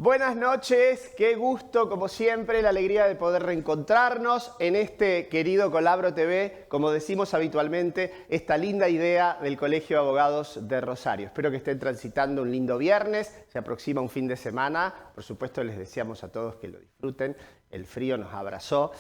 Buenas noches, qué gusto, como siempre, la alegría de poder reencontrarnos en este querido Colabro TV, como decimos habitualmente, esta linda idea del Colegio de Abogados de Rosario. Espero que estén transitando un lindo viernes, se aproxima un fin de semana, por supuesto les deseamos a todos que lo disfruten, el frío nos abrazó.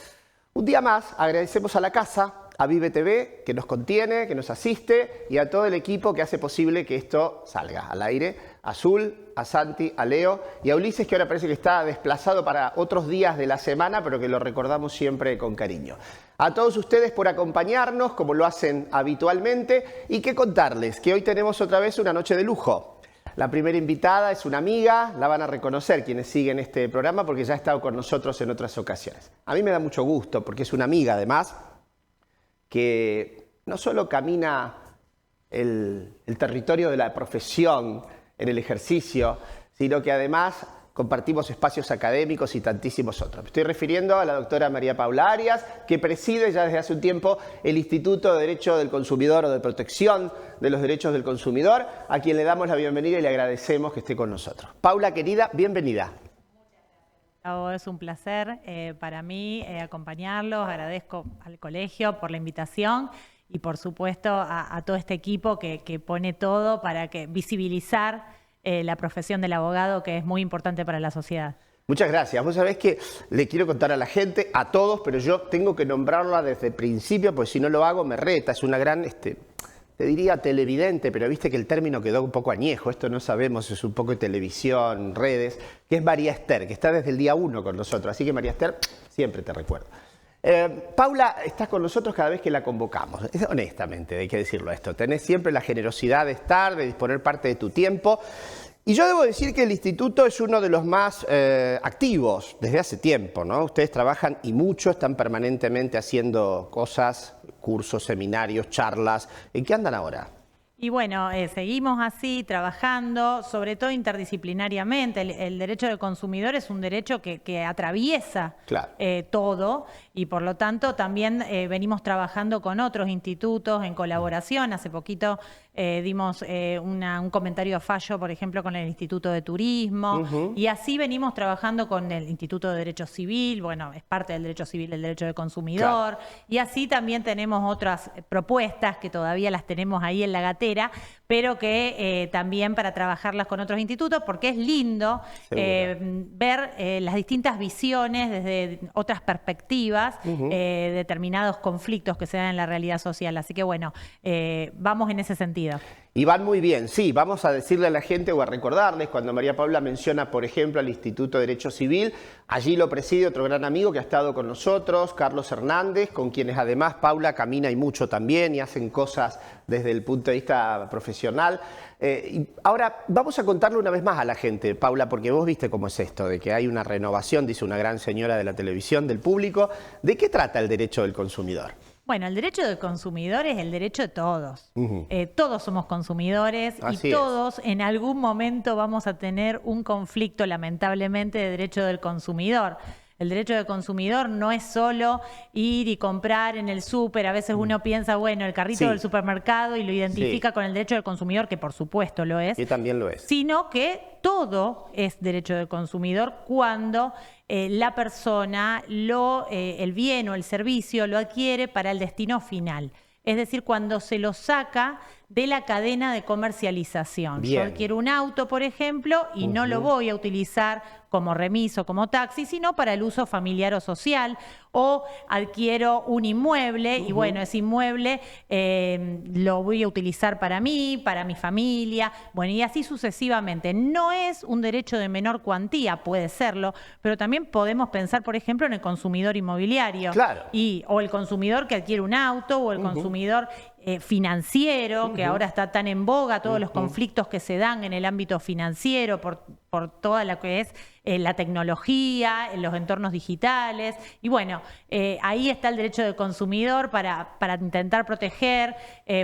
Un día más, agradecemos a la casa, a Vive TV, que nos contiene, que nos asiste, y a todo el equipo que hace posible que esto salga al aire. A Azul, a Santi, a Leo y a Ulises, que ahora parece que está desplazado para otros días de la semana, pero que lo recordamos siempre con cariño. A todos ustedes por acompañarnos, como lo hacen habitualmente, y qué contarles, que hoy tenemos otra vez una noche de lujo. La primera invitada es una amiga, la van a reconocer quienes siguen este programa porque ya ha estado con nosotros en otras ocasiones. A mí me da mucho gusto porque es una amiga además que no solo camina el territorio de la profesión en el ejercicio, sino que además compartimos espacios académicos y tantísimos otros. Me estoy refiriendo a la doctora María Paula Arias, que preside ya desde hace un tiempo el Instituto de Derecho del Consumidor o de Protección de los Derechos del Consumidor, a quien le damos la bienvenida y le agradecemos que esté con nosotros. Paula, querida, bienvenida. Es un placer para mí acompañarlos, agradezco al colegio por la invitación y por supuesto a todo este equipo que pone todo para visibilizar la profesión del abogado, que es muy importante para la sociedad. Muchas gracias. Vos sabés que le quiero contar a la gente, a todos, pero yo tengo que nombrarla desde el principio, porque si no lo hago me reta. Es una gran, te diría televidente, pero viste que el término quedó un poco añejo. Esto no sabemos, es un poco de televisión, redes, que es María Esther, que está desde el día 1 con nosotros. Así que María Esther, siempre te recuerdo. Paula, estás con nosotros cada vez que la convocamos. Honestamente, hay que decirlo esto. Tenés siempre la generosidad de estar, de disponer parte de tu tiempo. Y yo debo decir que el instituto es uno de los más activos desde hace tiempo, ¿no? Ustedes trabajan y mucho, están permanentemente haciendo cosas, cursos, seminarios, charlas. ¿En qué andan ahora? Y bueno, seguimos así trabajando, sobre todo interdisciplinariamente. El derecho del consumidor es un derecho que atraviesa todo y por lo tanto también venimos trabajando con otros institutos en colaboración. Hace poquito dimos un comentario a fallo, por ejemplo, con el Instituto de Turismo y así venimos trabajando con el Instituto de Derecho Civil, bueno, es parte del derecho civil del derecho del consumidor y así también tenemos otras propuestas que todavía las tenemos ahí en la gatera, pero que también para trabajarlas con otros institutos, porque es lindo ver las distintas visiones desde otras perspectivas, determinados conflictos que se dan en la realidad social. Así que bueno, vamos en ese sentido. Y van muy bien, sí, vamos a decirle a la gente o a recordarles, cuando María Paula menciona, por ejemplo, al Instituto de Derecho Civil, allí lo preside otro gran amigo que ha estado con nosotros, Carlos Hernández, con quienes además Paula camina y mucho también y hacen cosas desde el punto de vista profesional. Y ahora vamos a contarle una vez más a la gente, Paula, porque vos viste cómo es esto, de que hay una renovación, dice una gran señora de la televisión, del público. ¿De qué trata el derecho del consumidor? Bueno, el derecho del consumidor es el derecho de todos. Todos somos consumidores y todos en algún momento vamos a tener un conflicto, lamentablemente, de derecho del consumidor. El derecho del consumidor no es solo ir y comprar en el súper. A veces uno piensa, bueno, el carrito del supermercado y lo identifica con el derecho del consumidor, que por supuesto lo es. Y también lo es. Sino que todo es derecho del consumidor cuando la persona el bien o el servicio lo adquiere para el destino final. Es decir, cuando se lo saca de la cadena de comercialización. Yo adquiero un auto, por ejemplo, y no lo voy a utilizar como remis o como taxi, sino para el uso familiar o social, o adquiero un inmueble y bueno, ese inmueble lo voy a utilizar para mí, para mi familia, bueno, y así sucesivamente. No es un derecho de menor cuantía, puede serlo, pero también podemos pensar, por ejemplo, en el consumidor inmobiliario, o el consumidor que adquiere un auto, o el consumidor financiero, que ahora está tan en boga, todos los conflictos que se dan en el ámbito financiero por toda lo que es la tecnología, en los entornos digitales. Y bueno, ahí está el derecho del consumidor para intentar proteger,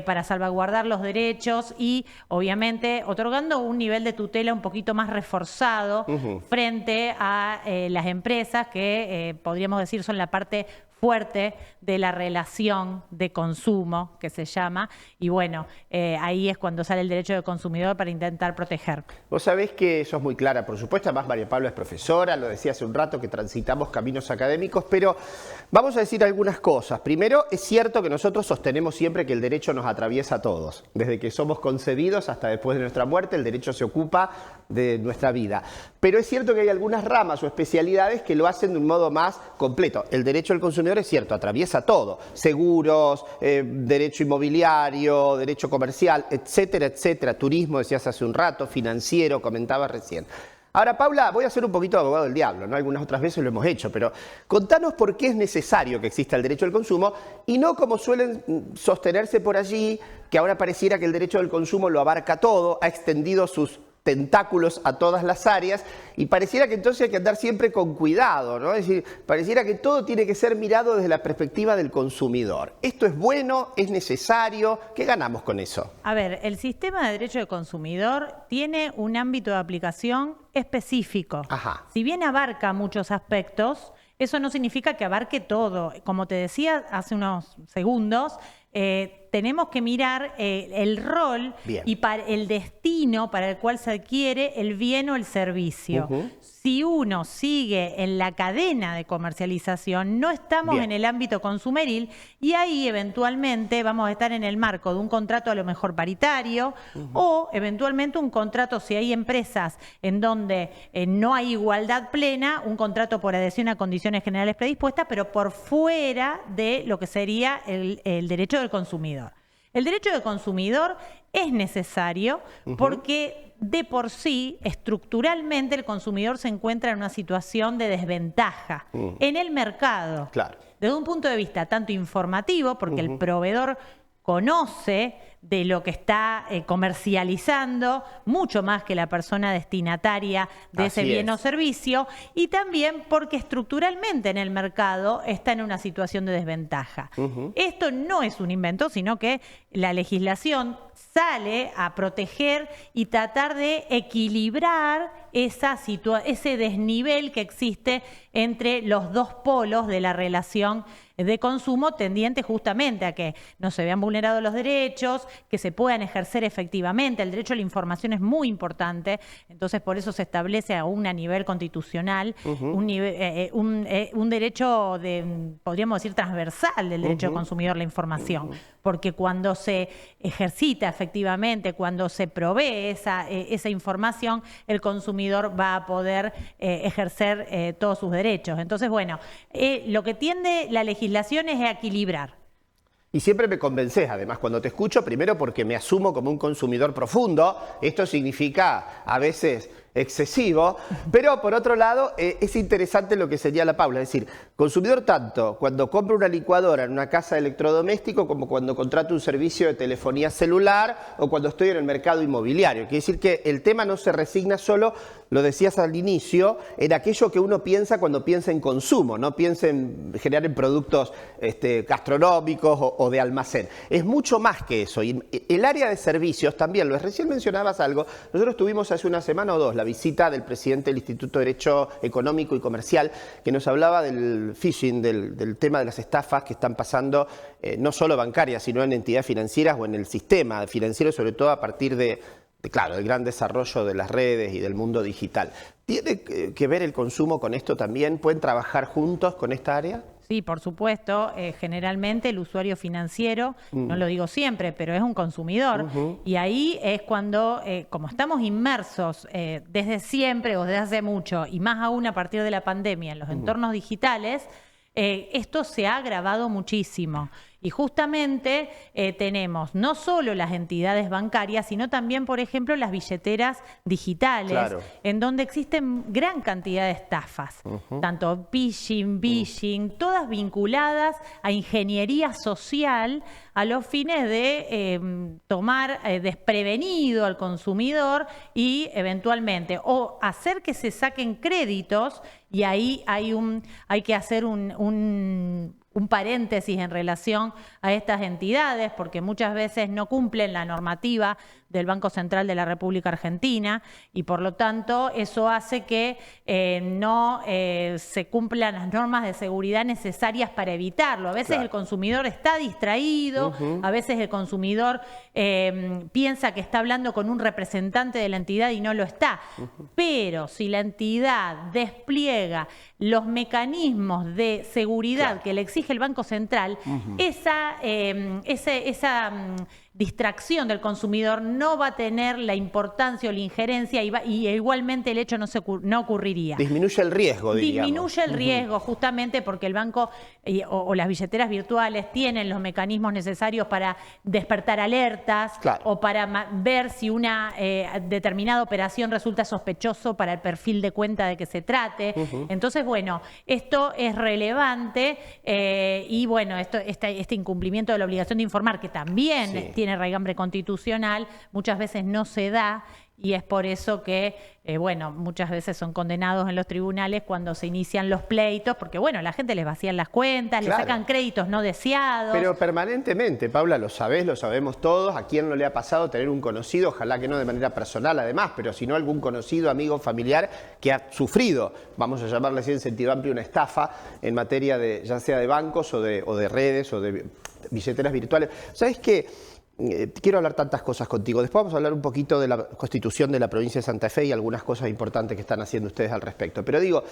para salvaguardar los derechos y obviamente otorgando un nivel de tutela un poquito más reforzado frente a las empresas que podríamos decir son la parte fuerte de la relación de consumo, que se llama, y bueno, ahí es cuando sale el derecho del consumidor para intentar proteger. Vos sabés que sos muy clara, por supuesto, además María Paula es profesora, lo decía hace un rato que transitamos caminos académicos, pero vamos a decir algunas cosas. Primero, es cierto que nosotros sostenemos siempre que el derecho nos atraviesa a todos. Desde que somos concebidos hasta después de nuestra muerte, el derecho se ocupa de nuestra vida. Pero es cierto que hay algunas ramas o especialidades que lo hacen de un modo más completo. El derecho del consumidor es cierto, atraviesa todo. Seguros, derecho inmobiliario, derecho comercial, etcétera, etcétera. Turismo, decías hace un rato, financiero, comentabas recién. Ahora, Paula, voy a ser un poquito de abogado del diablo, ¿no? Algunas otras veces lo hemos hecho, pero contanos por qué es necesario que exista el derecho al consumo y no como suelen sostenerse por allí, que ahora pareciera que el derecho del consumo lo abarca todo, ha extendido sus tentáculos a todas las áreas y pareciera que entonces hay que andar siempre con cuidado, ¿no? Es decir, pareciera que todo tiene que ser mirado desde la perspectiva del consumidor. ¿Esto es bueno? ¿Es necesario? ¿Qué ganamos con eso? A ver, el sistema de derecho del consumidor tiene un ámbito de aplicación específico. Ajá. Si bien abarca muchos aspectos, eso no significa que abarque todo. Como te decía hace unos segundos, tenemos que mirar el rol y el destino para el cual se adquiere el bien o el servicio. Si uno sigue en la cadena de comercialización, no estamos en el ámbito consumeril y ahí eventualmente vamos a estar en el marco de un contrato a lo mejor paritario o eventualmente un contrato, si hay empresas en donde no hay igualdad plena, un contrato por adhesión a condiciones generales predispuestas, pero por fuera de lo que sería el derecho del consumidor. El derecho del consumidor es necesario porque de por sí, estructuralmente, el consumidor se encuentra en una situación de desventaja en el mercado. Claro. Desde un punto de vista tanto informativo, porque el proveedor conoce de lo que está comercializando, mucho más que la persona destinataria de ese bien o servicio, y también porque estructuralmente en el mercado está en una situación de desventaja. Esto no es un invento, sino que la legislación sale a proteger y tratar de equilibrar ese desnivel que existe entre los dos polos de la relación de consumo, tendiente justamente a que no se vean vulnerados los derechos, que se puedan ejercer efectivamente. El derecho a la información es muy importante, entonces por eso se establece aún a nivel constitucional un derecho, podríamos decir, transversal del derecho del consumidor, la información, porque cuando se ejercita efectivamente, cuando se provee esa información, el consumidor va a poder ejercer todos sus derechos. Entonces, bueno, lo que tiende la legislación es a equilibrar. Y siempre me convences, además, cuando te escucho, primero porque me asumo como un consumidor profundo, esto significa a veces excesivo, pero por otro lado es interesante lo que señala Paula, es decir, consumidor tanto cuando compra una licuadora en una casa de electrodoméstico como cuando contrato un servicio de telefonía celular o cuando estoy en el mercado inmobiliario. Quiere decir que el tema no se resigna solo, lo decías al inicio, en aquello que uno piensa cuando piensa en consumo, no piensa en generar en productos gastronómicos o de almacén. Es mucho más que eso. Y el área de servicios también lo es. Recién mencionabas algo. Nosotros tuvimos hace una semana o dos la visita del presidente del Instituto de Derecho Económico y Comercial, que nos hablaba del phishing, del tema de las estafas que están pasando, no solo bancarias, sino en entidades financieras o en el sistema financiero, sobre todo a partir claro, del gran desarrollo de las redes y del mundo digital. ¿Tiene que ver el consumo con esto también? ¿Pueden trabajar juntos con esta área? Sí, por supuesto. Generalmente el usuario financiero, no lo digo siempre, pero es un consumidor. Y ahí es cuando, como estamos inmersos desde siempre o desde hace mucho, y más aún a partir de la pandemia en los entornos digitales, esto se ha agravado muchísimo. Y justamente tenemos no solo las entidades bancarias, sino también, por ejemplo, las billeteras digitales, en donde existen gran cantidad de estafas, tanto phishing, vishing, todas vinculadas a ingeniería social a los fines de tomar desprevenido al consumidor y eventualmente o hacer que se saquen créditos, y ahí hay que hacer un paréntesis en relación a estas entidades, porque muchas veces no cumplen la normativa del Banco Central de la República Argentina y por lo tanto eso hace que no se cumplan las normas de seguridad necesarias para evitarlo. A veces el consumidor está distraído, a veces el consumidor piensa que está hablando con un representante de la entidad y no lo está. Pero si la entidad despliega los mecanismos de seguridad que le exige el Banco Central, esa distracción del consumidor no va a tener la importancia o la injerencia y igualmente el hecho no ocurriría. Disminuye el riesgo, diríamos. Disminuye el riesgo justamente porque el banco o las billeteras virtuales tienen los mecanismos necesarios para despertar alertas o para ver si una determinada operación resulta sospechoso para el perfil de cuenta de que se trate. Entonces, bueno, esto es relevante y bueno, este incumplimiento de la obligación de informar, que también tiene raigambre constitucional, muchas veces no se da y es por eso que, bueno, muchas veces son condenados en los tribunales cuando se inician los pleitos, porque, bueno, la gente les vacían las cuentas, les sacan créditos no deseados. Pero permanentemente, Paula, lo sabés, lo sabemos todos, ¿a quién no le ha pasado tener un conocido, ojalá que no de manera personal además, pero si no algún conocido, amigo, familiar que ha sufrido, vamos a llamarle así en sentido amplio, una estafa en materia de, ya sea de bancos o de redes o de billeteras virtuales? ¿Sabés qué? Quiero hablar tantas cosas contigo. Después vamos a hablar un poquito de la Constitución de la provincia de Santa Fe y algunas cosas importantes que están haciendo ustedes al respecto. Pero digo,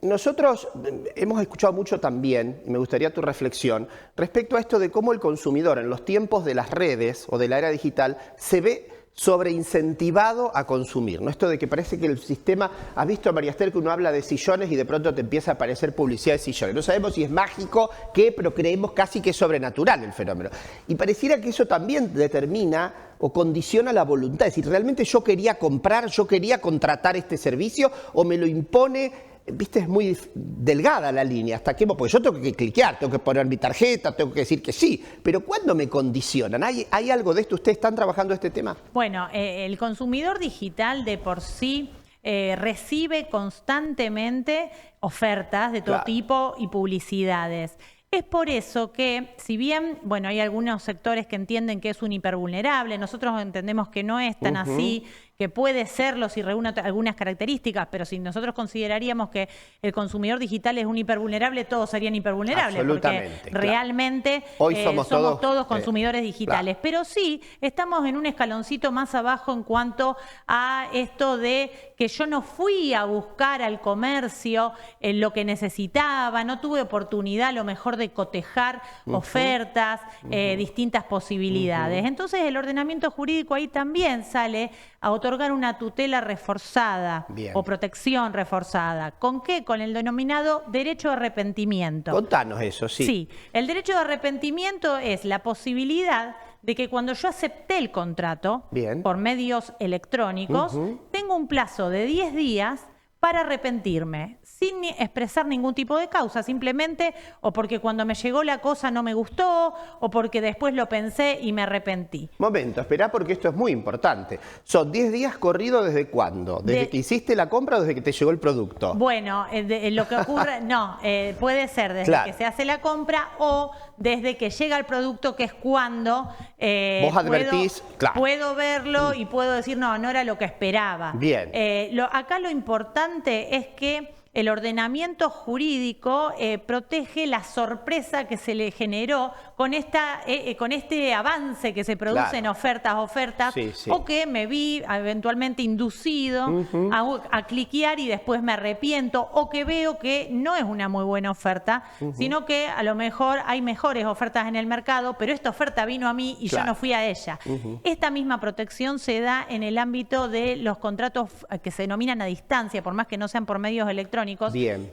nosotros hemos escuchado mucho también, y me gustaría tu reflexión, respecto a esto de cómo el consumidor en los tiempos de las redes o de la era digital se ve sobreincentivado a consumir, ¿no? Esto de que parece que el sistema, has visto, María Esther, que uno habla de sillones y de pronto te empieza a aparecer publicidad de sillones. No sabemos si es mágico, qué, pero creemos casi que es sobrenatural el fenómeno. Y pareciera que eso también determina o condiciona la voluntad. Es decir, ¿realmente yo quería comprar, yo quería contratar este servicio o me lo impone? Viste, es muy delgada la línea. ¿Hasta qué? Porque yo tengo que cliquear, tengo que poner mi tarjeta, tengo que decir que sí. Pero ¿cuándo me condicionan? ¿Hay algo de esto? ¿Ustedes están trabajando este tema? Bueno, el consumidor digital de por sí recibe constantemente ofertas de todo tipo y publicidades. Es por eso que, si bien, bueno, hay algunos sectores que entienden que es un hipervulnerable, nosotros entendemos que no es tan así, que puede serlo si reúne algunas características, pero si nosotros consideraríamos que el consumidor digital es un hipervulnerable, todos serían hipervulnerables, porque realmente hoy somos todos consumidores digitales. Pero sí, estamos en un escaloncito más abajo en cuanto a esto de que yo no fui a buscar al comercio lo que necesitaba, no tuve oportunidad a lo mejor de cotejar ofertas, distintas posibilidades. Entonces el ordenamiento jurídico ahí también sale a otorgar una tutela reforzada o protección reforzada. ¿Con qué? Con el denominado derecho de arrepentimiento. Contanos eso, sí. Sí, el derecho de arrepentimiento es la posibilidad de que cuando yo acepté el contrato por medios electrónicos, tengo un plazo de 10 días para arrepentirme, sin expresar ningún tipo de causa, simplemente o porque cuando me llegó la cosa no me gustó, o porque después lo pensé y me arrepentí. Momento, esperá porque esto es muy importante. ¿Son 10 días corridos desde cuándo? ¿Desde que hiciste la compra o desde que te llegó el producto? Bueno, lo que ocurre, no, puede ser desde que se hace la compra o desde que llega el producto, que es cuando vos advertís, puedo verlo y puedo decir, no, no era lo que esperaba. Bien. Acá lo importante es que el ordenamiento jurídico protege la sorpresa que se le generó con este avance que se produce en ofertas, o que me vi eventualmente inducido a cliquear y después me arrepiento, o que veo que no es una muy buena oferta, sino que a lo mejor hay mejores ofertas en el mercado, pero esta oferta vino a mí y yo no fui a ella. Esta misma protección se da en el ámbito de los contratos que se denominan a distancia, por más que no sean por medios electrónicos,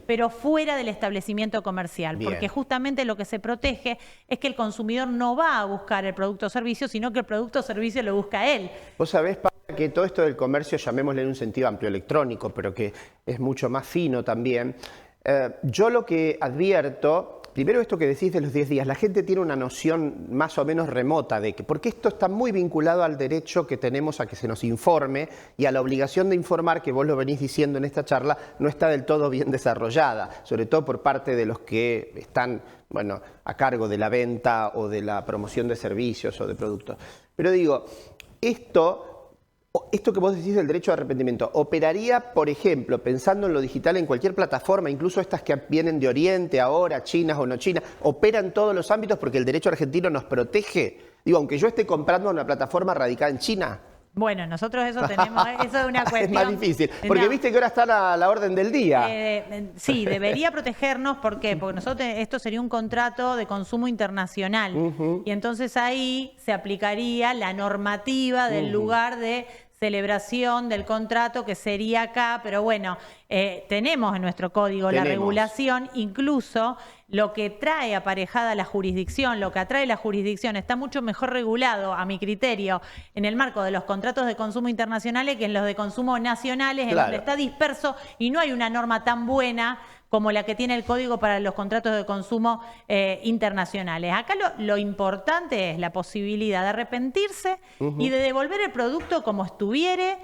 pero fuera del establecimiento comercial, porque justamente lo que se protege es que el consumidor no va a buscar el producto o servicio, sino que el producto o servicio lo busca él. Vos sabés, Paula, que todo esto del comercio, llamémosle en un sentido amplio electrónico, pero que es mucho más fino también, yo lo que advierto... Primero esto que decís de los 10 días, la gente tiene una noción más o menos remota de que, porque esto está muy vinculado al derecho que tenemos a que se nos informe y a la obligación de informar, que vos lo venís diciendo en esta charla, no está del todo bien desarrollada, sobre todo por parte de los que están, bueno, a cargo de la venta o de la promoción de servicios o de productos. Pero digo, esto que vos decís del derecho de arrepentimiento, ¿operaría, por ejemplo, pensando en lo digital en cualquier plataforma, incluso estas que vienen de Oriente ahora, chinas o no chinas, opera en todos los ámbitos porque el derecho argentino nos protege? Digo, aunque yo esté comprando una plataforma radicada en China. Bueno, nosotros eso tenemos, eso es una cuestión... Es más difícil, porque viste que ahora están a la orden del día. Sí, debería protegernos, ¿por qué? Porque nosotros, esto sería un contrato de consumo internacional, y entonces ahí se aplicaría la normativa del lugar de celebración del contrato, que sería acá, pero bueno, tenemos en nuestro código la regulación, incluso lo que trae aparejada la jurisdicción, lo que atrae la jurisdicción está mucho mejor regulado, a mi criterio, en el marco de los contratos de consumo internacionales que en los de consumo nacionales, en donde está disperso y no hay una norma tan buena como la que tiene el Código para los contratos de consumo internacionales. Acá lo importante es la posibilidad de arrepentirse y de devolver el producto como estuviere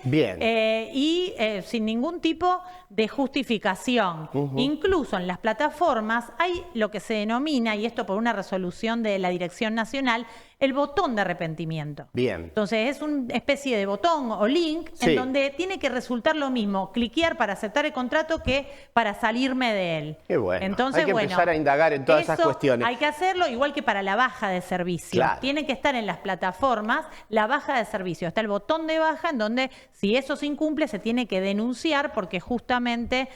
y sin ningún tipo de justificación. Incluso en las plataformas hay lo que se denomina, y esto por una resolución de la Dirección Nacional, el botón de arrepentimiento. Entonces es una especie de botón o link en donde tiene que resultar lo mismo cliquear para aceptar el contrato que para salirme de él. Qué bueno. Entonces, hay que empezar a indagar en todas esas cuestiones. Hay que hacerlo igual que para la baja de servicio. Tiene que estar en las plataformas la baja de servicio. Está el botón de baja en donde si eso se incumple se tiene que denunciar porque justamente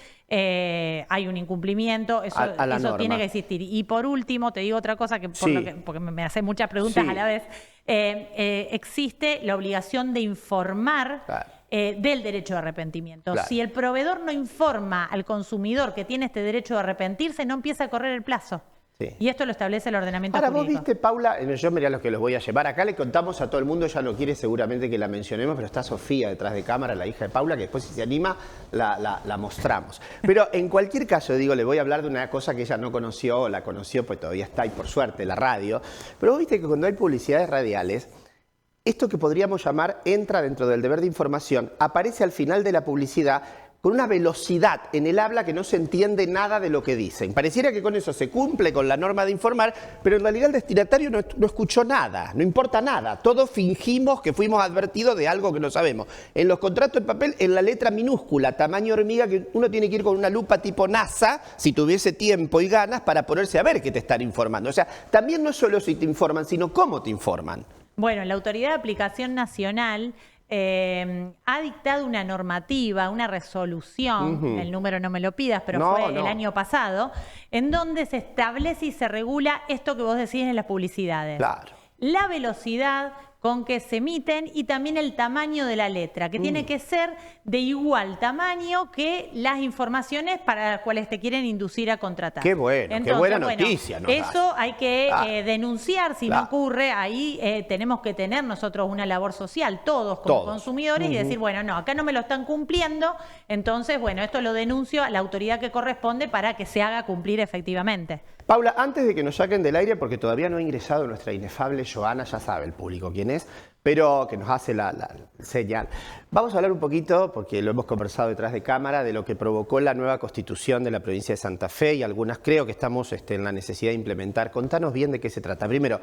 hay un incumplimiento, eso tiene que existir. Y por último, te digo otra cosa, que porque me hacen muchas preguntas a la vez, existe la obligación de informar del derecho de arrepentimiento. Si el proveedor no informa al consumidor que tiene este derecho de arrepentirse, no empieza a correr el plazo. Y esto lo establece el ordenamiento jurídico. Ahora, vos viste, Paula, yo mirá los que los voy a llevar. Acá le contamos a todo el mundo, ella no quiere seguramente que la mencionemos, pero está Sofía detrás de cámara, la hija de Paula, que después si se anima la mostramos. Pero en cualquier caso, digo, le voy a hablar de una cosa que ella no conoció, o la conoció, pues todavía está, y por suerte, la radio. Pero vos viste que cuando hay publicidades radiales, esto que podríamos llamar entra dentro del deber de información, aparece al final de la publicidad con una velocidad en el habla que no se entiende nada de lo que dicen. Pareciera que con eso se cumple con la norma de informar, pero en realidad el destinatario no escuchó nada, no importa nada. Todos fingimos que fuimos advertidos de algo que no sabemos. En los contratos de papel, en la letra minúscula, tamaño hormiga, que uno tiene que ir con una lupa tipo NASA, si tuviese tiempo y ganas, para ponerse a ver qué te están informando. O sea, también no es solo si te informan, sino cómo te informan. Bueno, la Autoridad de Aplicación Nacional ha dictado una normativa, una resolución, el número no me lo pidas, pero fue el año pasado, en donde se establece y se regula esto que vos decís en las publicidades. La velocidad con que se emiten y también el tamaño de la letra, que tiene que ser de igual tamaño que las informaciones para las cuales te quieren inducir a contratar. Qué bueno, entonces, qué buena noticia. Eso hay que denunciar si no ocurre. Ahí tenemos que tener nosotros una labor social, todos como consumidores, y decir, bueno, no, acá no me lo están cumpliendo, entonces, bueno, esto lo denuncio a la autoridad que corresponde para que se haga cumplir efectivamente. Paula, antes de que nos saquen del aire, porque todavía no ha ingresado nuestra inefable Joana, ya sabe el público quién es, pero que nos hace la señal. Vamos a hablar un poquito, porque lo hemos conversado detrás de cámara, de lo que provocó la nueva constitución de la provincia de Santa Fe, y algunas creo que estamos en la necesidad de implementar. Contanos bien de qué se trata. Primero,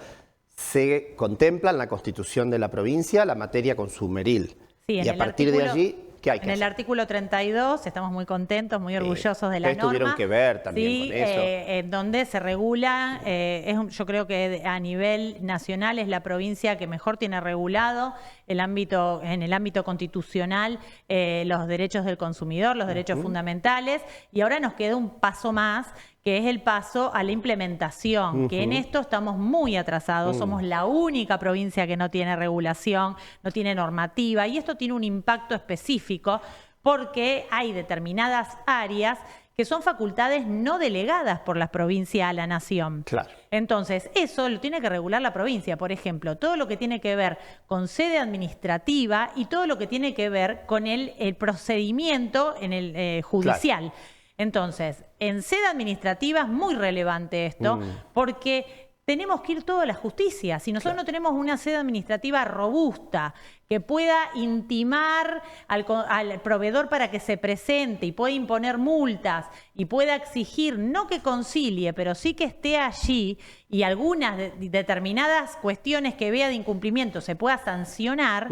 se contempla en la constitución de la provincia la materia consumeril, y a partir de allí... En el artículo 32 estamos muy contentos, muy orgullosos de la norma. Tuvieron que ver también con eso. En donde se regula, yo creo que a nivel nacional es la provincia que mejor tiene regulado en el ámbito constitucional los derechos del consumidor, los derechos fundamentales, y ahora nos queda un paso más, que es el paso a la implementación, que en esto estamos muy atrasados, somos la única provincia que no tiene regulación, no tiene normativa, y esto tiene un impacto específico porque hay determinadas áreas que son facultades no delegadas por las provincias a la nación. Entonces, eso lo tiene que regular la provincia. Por ejemplo, todo lo que tiene que ver con sede administrativa y todo lo que tiene que ver con el procedimiento en el judicial. Entonces, en sede administrativa es muy relevante esto, porque tenemos que ir todo a la justicia. Si nosotros no tenemos una sede administrativa robusta que pueda intimar al proveedor para que se presente y pueda imponer multas y pueda exigir, no que concilie, pero sí que esté allí y algunas determinadas cuestiones que vea de incumplimiento se pueda sancionar,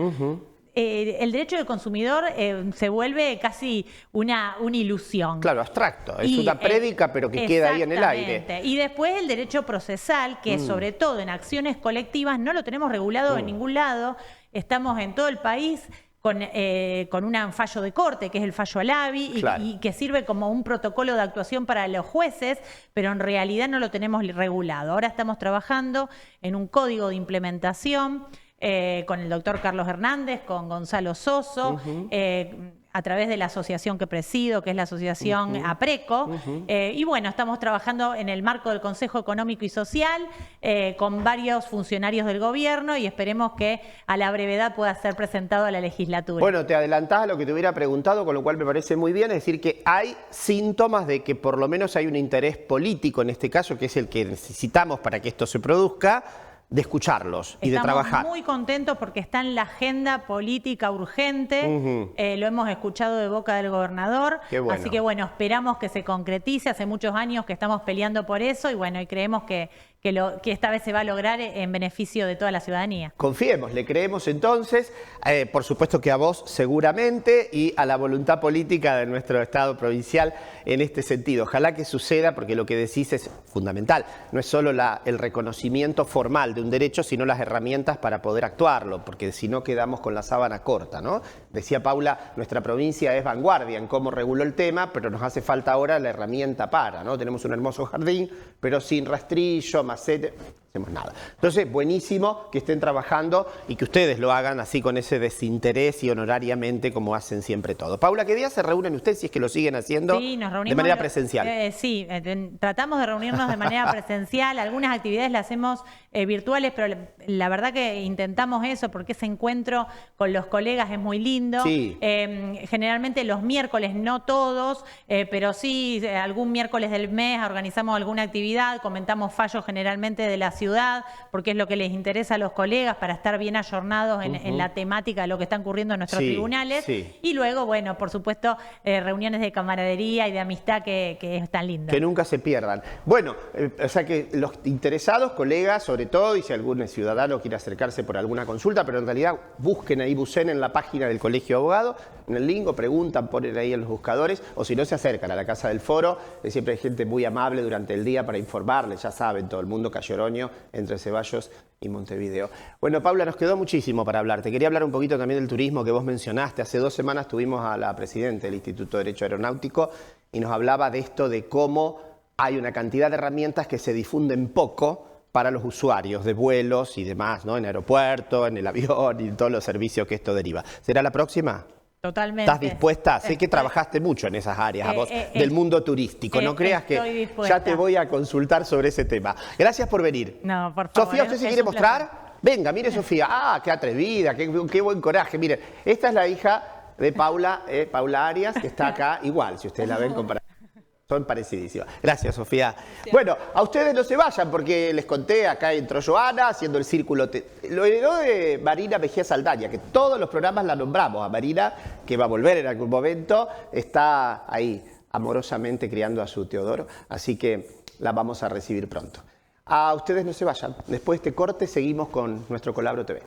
el derecho del consumidor se vuelve casi una ilusión. Claro, abstracto. Es una prédica, pero que queda ahí en el aire. Y después el derecho procesal, que sobre todo en acciones colectivas no lo tenemos regulado en ningún lado. Estamos en todo el país con un fallo de corte, que es el fallo Alavi, y que sirve como un protocolo de actuación para los jueces, pero en realidad no lo tenemos regulado. Ahora estamos trabajando en un código de implementación con el doctor Carlos Hernández, con Gonzalo Soso, a través de la asociación que presido, que es la asociación APRECO. Y bueno, estamos trabajando en el marco del Consejo Económico y Social con varios funcionarios del gobierno y esperemos que a la brevedad pueda ser presentado a la legislatura. Bueno, te adelantás a lo que te hubiera preguntado, con lo cual me parece muy bien, es decir, que hay síntomas de que por lo menos hay un interés político en este caso, que es el que necesitamos para que esto se produzca, de escucharlos y de trabajar. Estamos muy contentos porque está en la agenda política urgente, lo hemos escuchado de boca del gobernador, así que bueno, esperamos que se concretice, hace muchos años que estamos peleando por eso y bueno, y creemos que esta vez se va a lograr en beneficio de toda la ciudadanía. Confiemos, le creemos entonces, por supuesto que a vos seguramente y a la voluntad política de nuestro Estado provincial en este sentido. Ojalá que suceda porque lo que decís es fundamental, no es solo el reconocimiento formal de un derecho, sino las herramientas para poder actuarlo, porque si no quedamos con la sábana corta, ¿no? Decía Paula, nuestra provincia es vanguardia en cómo reguló el tema, pero nos hace falta ahora la herramienta para, ¿no? Tenemos un hermoso jardín, pero sin rastrillo, macete, no hacemos nada. Entonces, buenísimo que estén trabajando y que ustedes lo hagan así con ese desinterés y honorariamente como hacen siempre todo. Paula, ¿qué día se reúnen ustedes si es que lo siguen haciendo de manera presencial? Sí, tratamos de reunirnos de manera presencial, algunas actividades las hacemos virtuales, pero la verdad que intentamos eso porque ese encuentro con los colegas es muy lindo. Sí. Generalmente los miércoles, no todos, pero sí algún miércoles del mes organizamos alguna actividad, comentamos fallos generalmente de la ciudad, porque es lo que les interesa a los colegas para estar bien ayornados en la temática de lo que está ocurriendo en nuestros tribunales. Y luego, bueno, por supuesto, reuniones de camaradería y de amistad que es tan lindo. Que nunca se pierdan. Bueno, o sea que los interesados, colegas, sobre todo, y si algún ciudadano quiere acercarse por alguna consulta, pero en realidad busquen ahí, bucen en la página del Colegio de Abogados, en el link, o preguntan, ponen ahí en los buscadores, o si no se acercan a la Casa del Foro, siempre hay gente muy amable durante el día para informarles, ya saben, todo el mundo Cayoroño, entre Ceballos y Montevideo. Bueno, Paula, nos quedó muchísimo para hablar. Te quería hablar un poquito también del turismo que vos mencionaste. Hace 2 semanas tuvimos a la presidenta del Instituto de Derecho Aeronáutico y nos hablaba de esto, de cómo hay una cantidad de herramientas que se difunden poco para los usuarios de vuelos y demás, ¿no? En aeropuerto, en el avión y todos los servicios que esto deriva. ¿Será la próxima? Totalmente. ¿Estás dispuesta? Sé que trabajaste mucho en esas áreas, vos, del mundo turístico. No creas que ya te voy a consultar sobre ese tema. Gracias por venir. No, por favor. Sofía, ¿usted se quiere mostrar? Venga, mire Sofía. Ah, qué atrevida, qué buen coraje. Mire, esta es la hija de Paula Arias, que está acá igual, si ustedes la ven comparada. Son parecidísimas. Gracias, Sofía. Sí. Bueno, a ustedes no se vayan porque les conté, acá entró Joana haciendo el círculo. Lo heredó de Marina Mejía Saldaña, que todos los programas la nombramos. A Marina, que va a volver en algún momento, está ahí amorosamente criando a su Teodoro. Así que la vamos a recibir pronto. A ustedes no se vayan. Después de este corte seguimos con nuestro Colabro TV.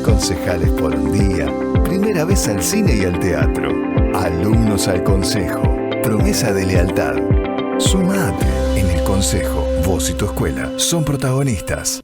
Concejales por un día, primera vez al cine y al teatro, alumnos al consejo, promesa de lealtad. Sumate en el consejo, vos y tu escuela son protagonistas.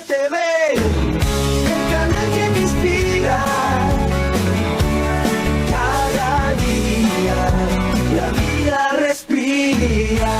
TV, el canal que me inspira. Cada día la vida respira.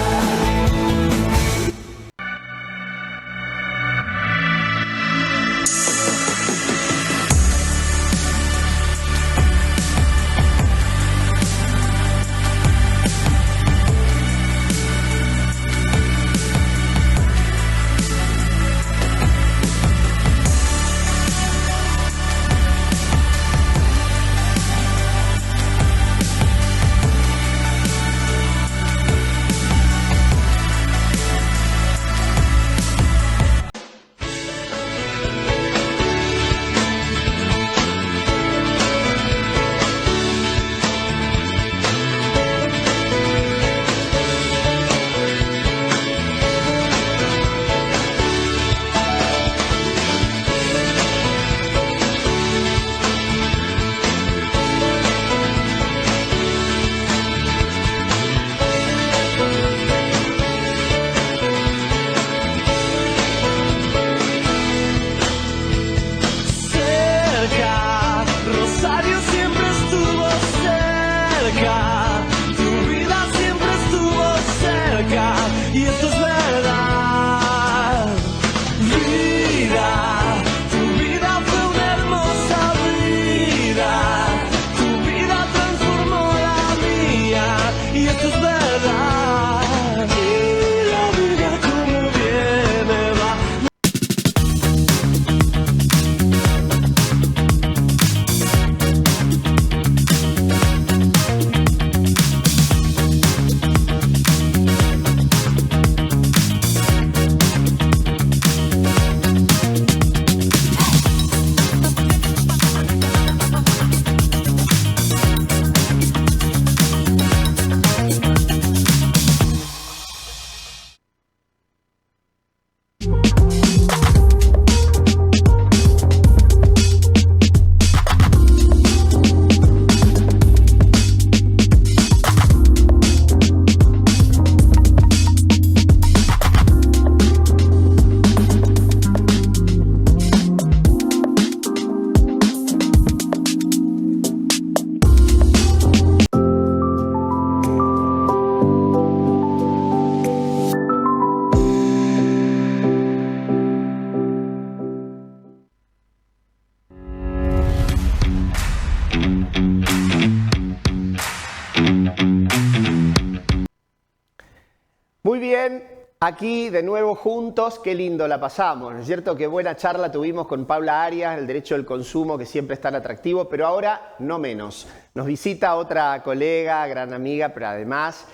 Muy bien, aquí de nuevo juntos, qué lindo la pasamos, ¿no es cierto? Qué buena charla tuvimos con Paula Arias, el derecho del consumo, que siempre es tan atractivo, pero ahora no menos. Nos visita otra colega, gran amiga, pero además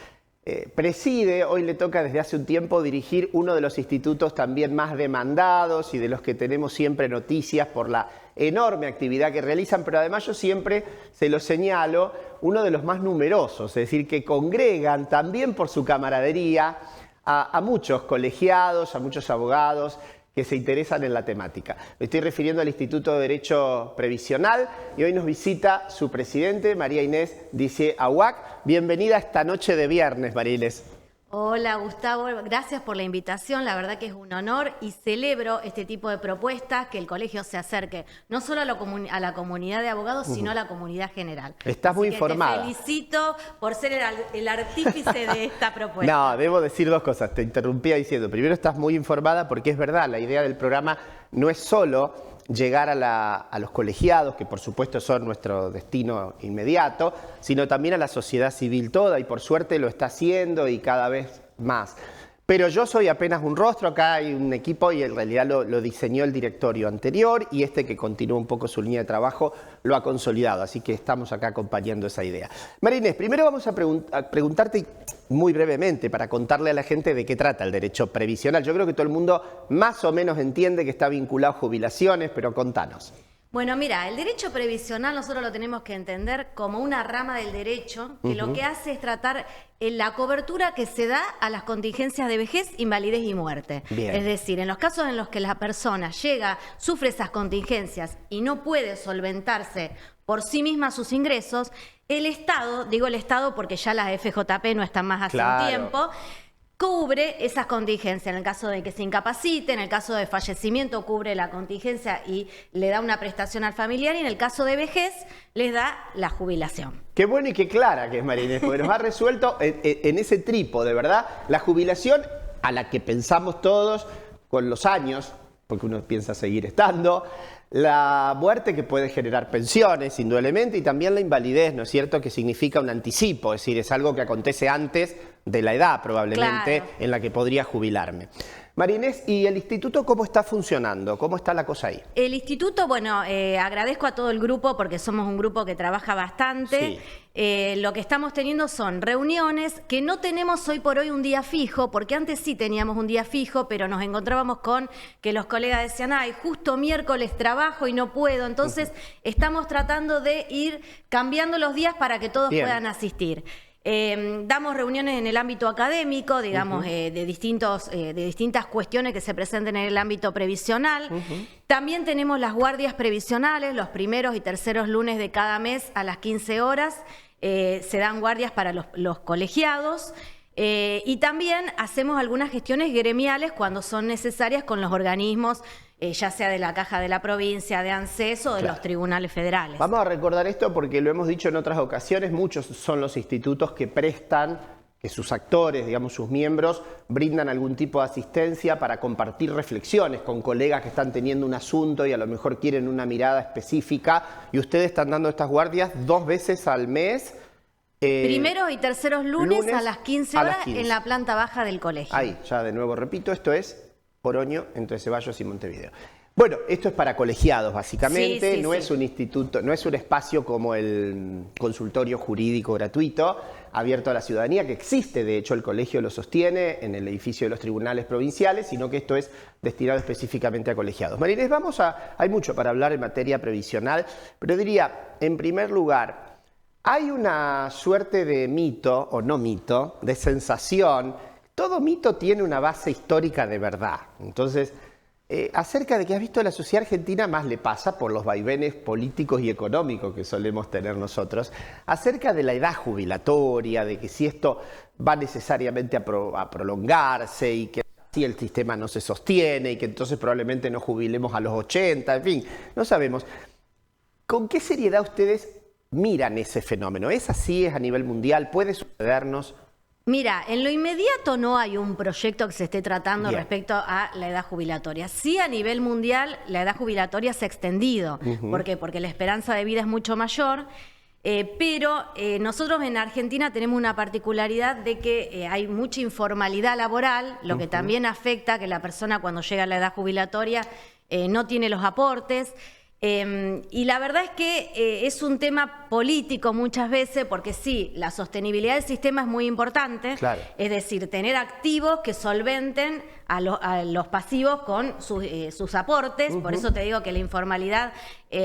preside, hoy le toca desde hace un tiempo dirigir uno de los institutos también más demandados y de los que tenemos siempre noticias por la enorme actividad que realizan, pero además yo siempre se lo señalo, uno de los más numerosos, es decir, que congregan también por su camaradería a muchos colegiados, a muchos abogados que se interesan en la temática. Me estoy refiriendo al Instituto de Derecho Previsional y hoy nos visita su presidente, María Inés Dizier Aouac. Bienvenida esta noche de viernes, María Inés. Hola Gustavo, gracias por la invitación, la verdad que es un honor y celebro este tipo de propuestas, que el colegio se acerque no solo a la comunidad de abogados, sino a la comunidad general. Estás muy informada. Te felicito por ser el artífice de esta propuesta. No, debo decir dos cosas, te interrumpía diciendo, primero estás muy informada porque es verdad, la idea del programa no es solo llegar a los colegiados, que por supuesto son nuestro destino inmediato, sino también a la sociedad civil toda, y por suerte lo está haciendo y cada vez más. Pero yo soy apenas un rostro, acá hay un equipo y en realidad lo diseñó el directorio anterior y este que continúa un poco su línea de trabajo lo ha consolidado, así que estamos acá acompañando esa idea. María Inés, primero vamos a preguntarte muy brevemente para contarle a la gente de qué trata el derecho previsional. Yo creo que todo el mundo más o menos entiende que está vinculado a jubilaciones, pero contanos. Bueno, mira, el derecho previsional nosotros lo tenemos que entender como una rama del derecho que lo que hace es tratar la cobertura que se da a las contingencias de vejez, invalidez y muerte. Bien. Es decir, en los casos en los que la persona sufre esas contingencias y no puede solventarse por sí misma sus ingresos, el Estado, digo el Estado porque ya las FJP no están más hace un tiempo, cubre esas contingencias. En el caso de que se incapacite, en el caso de fallecimiento cubre la contingencia y le da una prestación al familiar, y en el caso de vejez les da la jubilación. Qué bueno y qué clara que es María Inés, porque nos ha resuelto en ese trípode, ¿verdad? La jubilación a la que pensamos todos con los años, porque uno piensa seguir estando, la muerte que puede generar pensiones, indudablemente, y también la invalidez, ¿no es cierto?, que significa un anticipo, es decir, es algo que acontece antes de la edad probablemente Claro. en la que podría jubilarme. María Inés, ¿y el instituto cómo está funcionando? ¿Cómo está la cosa ahí? El instituto, bueno, agradezco a todo el grupo porque somos un grupo que trabaja bastante. Lo que estamos teniendo son reuniones que no tenemos hoy por hoy un día fijo, porque antes sí teníamos un día fijo, pero nos encontrábamos con que los colegas decían, ay, justo miércoles trabajo y no puedo. Entonces, estamos tratando de ir cambiando los días para que todos Bien. puedan asistir. Damos reuniones en el ámbito académico, digamos, de distintas cuestiones que se presenten en el ámbito previsional. También tenemos las guardias previsionales, los primeros y terceros lunes de cada mes a las 15 horas. Se dan guardias para los colegiados. Y también hacemos algunas gestiones gremiales cuando son necesarias con los organismos, ya sea de la Caja de la Provincia, de ANSES o de Claro. los tribunales federales. Vamos a recordar esto porque lo hemos dicho en otras ocasiones, muchos son los institutos que prestan, que sus actores, digamos sus miembros, brindan algún tipo de asistencia para compartir reflexiones con colegas que están teniendo un asunto y a lo mejor quieren una mirada específica, y ustedes están dando estas guardias 2 veces al mes. Primeros y terceros lunes a las 15 a las horas 15. en la planta baja del colegio. Ahí, ya de nuevo repito, esto es Oroño, entre Ceballos y Montevideo. Bueno, esto es para colegiados básicamente, Sí, sí, no sí. es un instituto, no es un espacio como el consultorio jurídico gratuito, abierto a la ciudadanía, que existe, de hecho el colegio lo sostiene en el edificio de los tribunales provinciales, sino que esto es destinado específicamente a colegiados. María Inés, hay mucho para hablar en materia previsional, pero diría, en primer lugar, hay una suerte de mito, o no mito, de sensación. Todo mito tiene una base histórica de verdad. Entonces, acerca de que has visto la sociedad argentina, más le pasa por los vaivenes políticos y económicos que solemos tener nosotros, acerca de la edad jubilatoria, de que si esto va necesariamente a prolongarse y que si el sistema no se sostiene y que entonces probablemente nos jubilemos a los 80, en fin, no sabemos. ¿Con qué seriedad ustedes miran ese fenómeno? ¿Es así? ¿Es a nivel mundial? ¿Puede sucedernos? Mira, en lo inmediato no hay un proyecto que se esté tratando Bien. respecto a la edad jubilatoria. Sí, a nivel mundial, la edad jubilatoria se ha extendido. ¿Por qué? Porque la esperanza de vida es mucho mayor. Pero nosotros en Argentina tenemos una particularidad de que hay mucha informalidad laboral, lo que también afecta que la persona cuando llega a la edad jubilatoria no tiene los aportes. Y la verdad es que es un tema político muchas veces, porque sí, la sostenibilidad del sistema es muy importante, Claro. es decir, tener activos que solventen a los pasivos con sus aportes. Por eso te digo que la informalidad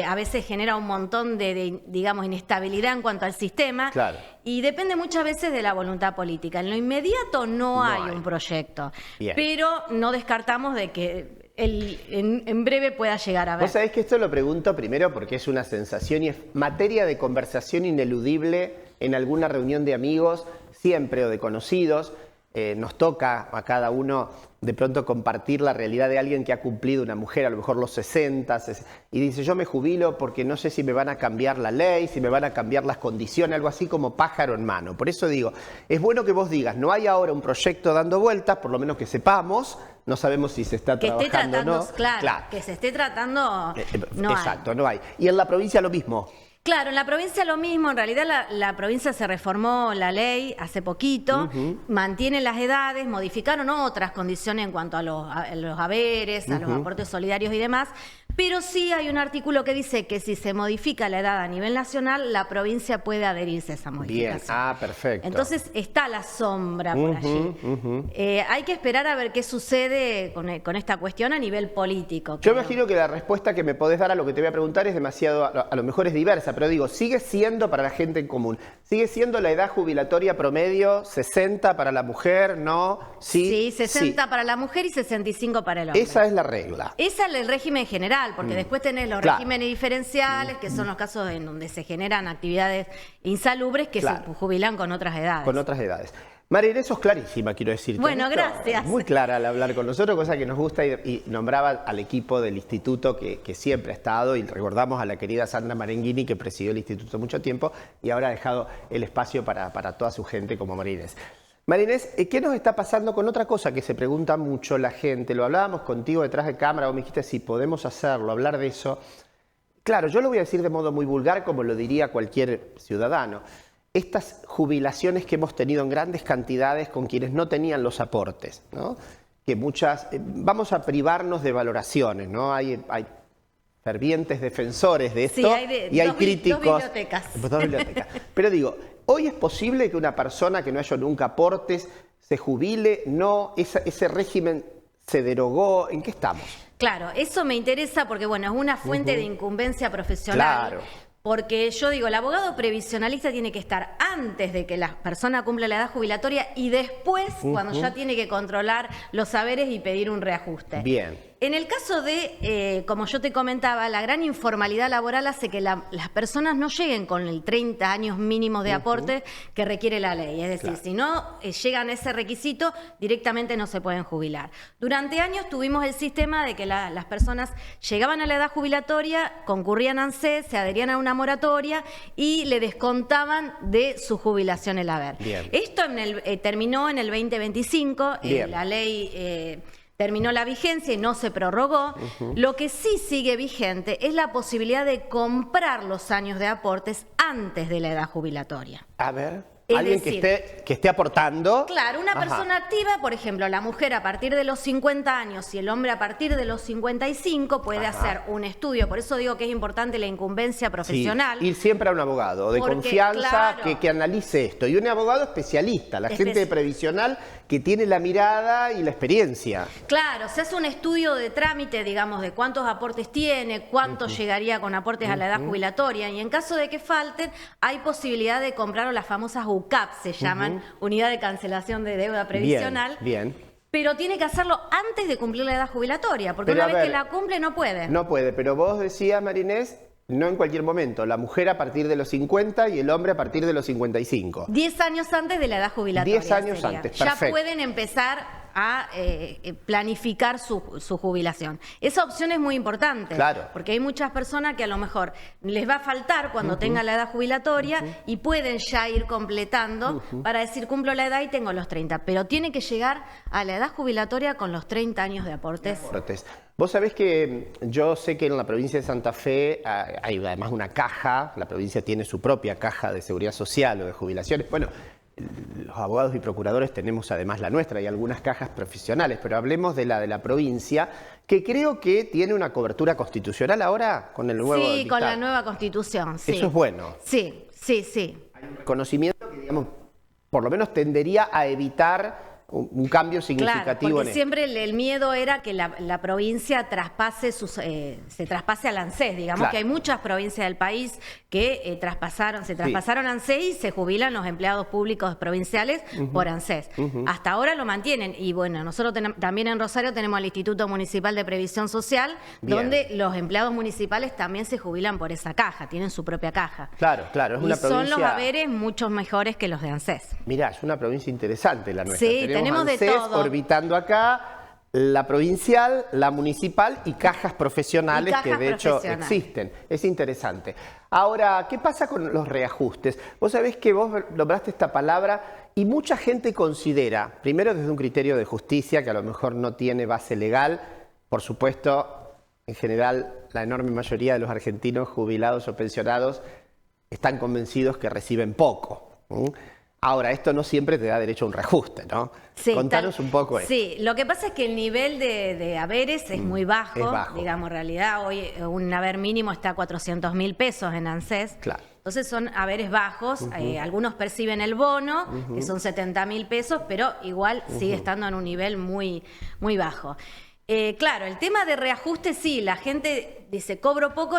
a veces genera un montón de, digamos, inestabilidad en cuanto al sistema. Claro. Y depende muchas veces de la voluntad política. En lo inmediato no hay un proyecto, Bien. pero no descartamos de que en breve pueda llegar a ver. Vos sabés que esto lo pregunto primero porque es una sensación y es materia de conversación ineludible en alguna reunión de amigos, siempre o de conocidos. Nos toca a cada uno de pronto compartir la realidad de alguien que ha cumplido, una mujer a lo mejor los 60, y dice, yo me jubilo porque no sé si me van a cambiar la ley, si me van a cambiar las condiciones, algo así como pájaro en mano. Por eso digo, es bueno que vos digas, no hay ahora un proyecto dando vueltas, por lo menos que sepamos, no sabemos si se está Que esté trabajando o tratando, no. claro, que se esté tratando, no Exacto, no hay. Y en la provincia lo mismo. Claro, en la provincia lo mismo. En realidad la provincia se reformó la ley hace poquito, mantiene las edades, modificaron otras condiciones en cuanto a los haberes, a los aportes solidarios y demás, pero sí hay un artículo que dice que si se modifica la edad a nivel nacional, la provincia puede adherirse a esa modificación. Bien, perfecto. Entonces está la sombra por allí. Hay que esperar a ver qué sucede con esta cuestión a nivel político. Yo creo. imagino que la respuesta que me podés dar a lo que te voy a preguntar es demasiado, a lo mejor es diversa, pero digo, sigue siendo para la gente en común, sigue siendo la edad jubilatoria promedio 60 para la mujer, ¿no? Sí, 60 para la mujer y 65 para el hombre. Esa es la regla. Esa es el régimen general, porque después tenés los Claro. regímenes diferenciales, que son los casos en donde se generan actividades insalubres que Claro. se jubilan con otras edades. Con otras edades. María Inés, sos clarísima, quiero decirte. Bueno, Esto, gracias. Muy clara al hablar con nosotros, cosa que nos gusta, y nombraba al equipo del instituto que siempre ha estado, y recordamos a la querida Sandra Marenghini, que presidió el instituto mucho tiempo y ahora ha dejado el espacio para toda su gente como María Inés. María Inés, ¿qué nos está pasando con otra cosa que se pregunta mucho la gente? Lo hablábamos contigo detrás de cámara, vos me dijiste si podemos hacerlo, hablar de eso. Claro, yo lo voy a decir de modo muy vulgar, como lo diría cualquier ciudadano. Estas jubilaciones que hemos tenido en grandes cantidades con quienes no tenían los aportes, ¿no? Que muchas, vamos a privarnos de valoraciones, ¿no? Hay fervientes defensores de esto, sí, y hay críticos. Dos bibliotecas. Dos bibliotecas. Pero digo, ¿hoy es posible que una persona que no haya nunca aportes se jubile? No, ese régimen se derogó. ¿En qué estamos? Claro, eso me interesa porque, bueno, es una fuente de incumbencia profesional. Claro. Porque yo digo, el abogado previsionalista tiene que estar antes de que la persona cumpla la edad jubilatoria y después cuando ya tiene que controlar los saberes y pedir un reajuste. Bien. En el caso de, como yo te comentaba, la gran informalidad laboral hace que las personas no lleguen con el 30 años mínimos de aporte que requiere la ley. Es decir, si no llegan a ese requisito, directamente no se pueden jubilar. Durante años tuvimos el sistema de que las personas llegaban a la edad jubilatoria, concurrían a ANSES, se adherían a una moratoria y le descontaban de su jubilación el haber. Bien. Esto terminó en el 2025, la ley... terminó la vigencia y no se prorrogó. Lo que sí sigue vigente es la posibilidad de comprar los años de aportes antes de la edad jubilatoria. A ver, Es alguien decir, que esté aportando. Claro, una persona activa, por ejemplo, la mujer a partir de los 50 años y el hombre a partir de los 55 puede hacer un estudio. Por eso digo que es importante la incumbencia profesional. Sí, ir siempre a un abogado de Porque, confianza claro, que analice esto. Y un abogado especialista, la gente de previsional que tiene la mirada y la experiencia. Claro, se hace un estudio de trámite, digamos, de cuántos aportes tiene, cuánto llegaría con aportes a la edad jubilatoria. Y en caso de que falten, hay posibilidad de comprar las famosas UCAP, se llaman, Unidad de Cancelación de Deuda Previsional. Bien. Pero tiene que hacerlo antes de cumplir la edad jubilatoria, porque Pero, una vez que la cumple no puede. No puede, pero vos decías, María Inés, no en cualquier momento. La mujer a partir de los 50 y el hombre a partir de los 55. 10 años antes de la edad jubilatoria. 10 años sería. antes, Ya perfecto. pueden empezar a planificar su jubilación. Esa opción es muy importante. Claro. Porque hay muchas personas que a lo mejor les va a faltar cuando tengan la edad jubilatoria y pueden ya ir completando para decir cumplo la edad y tengo los 30. Pero tiene que llegar a la edad jubilatoria con los 30 años de aportes. Vos sabés que yo sé que en la provincia de Santa Fe hay además una caja, la provincia tiene su propia caja de seguridad social o de jubilaciones. Bueno, los abogados y procuradores tenemos además la nuestra y algunas cajas profesionales, pero hablemos de la provincia, que creo que tiene una cobertura constitucional ahora con el nuevo Sí, dictado. con la nueva constitución. Sí. Eso es bueno. Sí, sí, sí. Hay un reconocimiento que, digamos, por lo menos tendería a evitar un cambio significativo Claro, porque en esto. siempre el miedo era que la provincia traspase se traspase al ANSES. Digamos Claro. que hay muchas provincias del país que se traspasaron a ANSES y se jubilan los empleados públicos provinciales por ANSES. Hasta ahora lo mantienen. Y bueno, nosotros también en Rosario tenemos el Instituto Municipal de Previsión Social, Bien. donde los empleados municipales también se jubilan por esa caja, tienen su propia caja. Claro, es Y una provincia... son los haberes mucho mejores que los de ANSES. Mirá, es una provincia interesante la nuestra. Sí, tenemos de ANSES todo. orbitando acá, la provincial, la municipal y cajas profesionales que de hecho existen. Es interesante. Ahora, ¿qué pasa con los reajustes? Vos sabés que vos nombraste esta palabra y mucha gente considera, primero desde un criterio de justicia que a lo mejor no tiene base legal, por supuesto, en general la enorme mayoría de los argentinos jubilados o pensionados están convencidos que reciben poco. Ahora, esto no siempre te da derecho a un reajuste, ¿no? Sí, Contanos un poco esto. Sí, lo que pasa es que el nivel de haberes es muy bajo. Es bajo. Digamos, en realidad hoy un haber mínimo está a 400.000 pesos en ANSES. Claro. Entonces son haberes bajos. Algunos perciben el bono, que son 70.000 pesos, pero igual sigue estando en un nivel muy, muy bajo. Claro, el tema de reajuste, sí, la gente dice, cobro poco,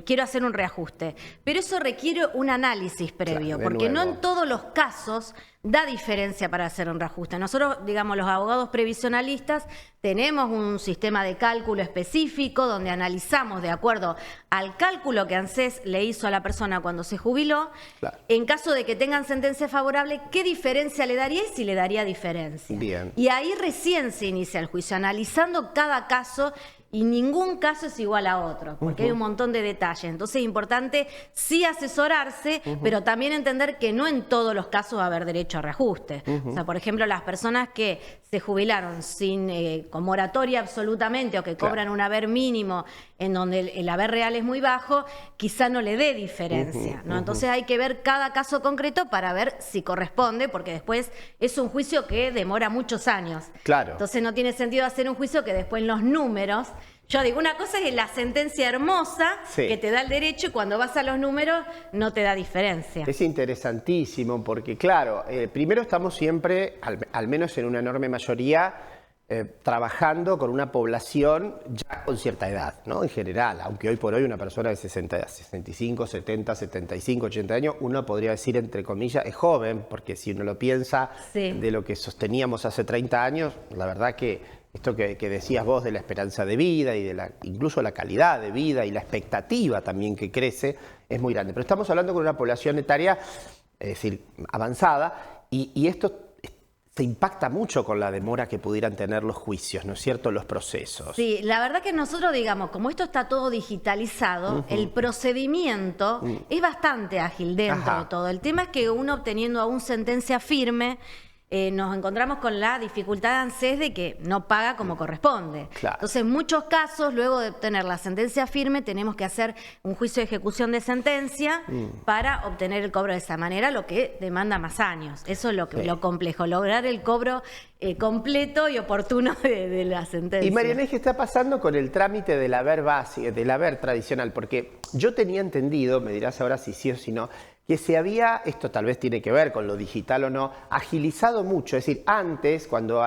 quiero hacer un reajuste. Pero eso requiere un análisis previo, Claro, de porque no nuevo. en todos los casos da diferencia para hacer un reajuste. Nosotros, digamos, los abogados previsionalistas tenemos un sistema de cálculo específico donde analizamos de acuerdo al cálculo que ANSES le hizo a la persona cuando se jubiló, Claro. en caso de que tengan sentencia favorable, qué diferencia le daría y si le daría diferencia. Bien. Y ahí recién se inicia el juicio, analizando cada caso, y ningún caso es igual a otro, porque hay un montón de detalles. Entonces es importante sí asesorarse, pero también entender que no en todos los casos va a haber derecho a reajuste. O sea, por ejemplo, las personas que se jubilaron sin con moratoria absolutamente o que cobran un haber mínimo en donde el haber real es muy bajo, quizá no le dé diferencia, ¿no? Entonces hay que ver cada caso concreto para ver si corresponde, porque después es un juicio que demora muchos años. Claro. Entonces no tiene sentido hacer un juicio que después en los números... Yo digo, una cosa es la sentencia hermosa Sí. que te da el derecho y cuando vas a los números no te da diferencia. Es interesantísimo porque, claro, primero estamos siempre, al menos en una enorme mayoría, trabajando con una población ya con cierta edad, ¿no? En general, aunque hoy por hoy una persona de 60, 65, 70, 75, 80 años, uno podría decir, entre comillas, es joven, porque si uno lo piensa Sí. de lo que sosteníamos hace 30 años, la verdad que esto que decías vos de la esperanza de vida y de incluso la calidad de vida y la expectativa también que crece es muy grande. Pero estamos hablando con una población etaria, es decir, avanzada, y esto se impacta mucho con la demora que pudieran tener los juicios, ¿no es cierto?, los procesos. Sí, la verdad que nosotros, digamos, como esto está todo digitalizado, el procedimiento es bastante ágil dentro Ajá. de todo. El tema es que uno obteniendo aún sentencia firme, nos encontramos con la dificultad de ANSES de que no paga como corresponde. Claro. Entonces, en muchos casos, luego de obtener la sentencia firme, tenemos que hacer un juicio de ejecución de sentencia para obtener el cobro de esa manera, lo que demanda más años. Eso es lo complejo, lograr el cobro completo y oportuno de la sentencia. Y María Inés, ¿qué está pasando con el trámite del haber básico, del haber tradicional? Porque yo tenía entendido, me dirás ahora si sí o si no, que se había, esto tal vez tiene que ver con lo digital o no, agilizado mucho. Es decir, antes, cuando